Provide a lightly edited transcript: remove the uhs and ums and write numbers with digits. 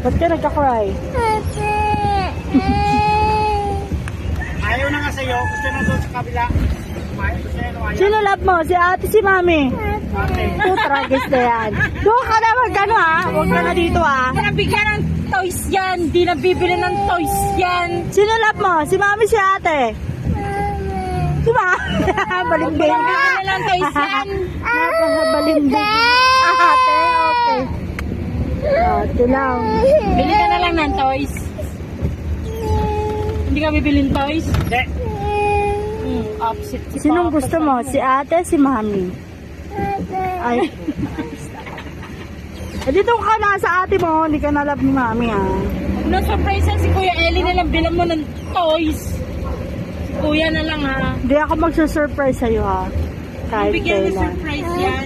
Ba't ka nagka-cry? Ayaw na nga sa'yo. Gusto na doon sa kabila. Gusto na ayaw. Sino love mo? Si ate, si mami? Ate. Ito, tragis na yan. Doon ka na magkano ha? Huwag ka na dito ha. Nabigyan ng toys yan. Di nabibili ng toys yan. Sino love mo? Si mami, si ate? Si mami? Balimbing. Nabibili ng toys yan. Napakabalimbing. Ate, okay. Ate lang. Bili ka na lang ng toys. Hindi ka bibili ng toys? Hindi. Opposite. Sinong gusto mo? Si ate, si mami? Ay. Dito ka na sa ate mo, hindi ka na love ni mami ha. Na-surprise si Kuya Ellie na lang bilang mo ng toys. Si Kuya na lang ha. Hindi ako magsusurprise sa'yo ha. Kahit Bigyan ng kailan. surprise yan.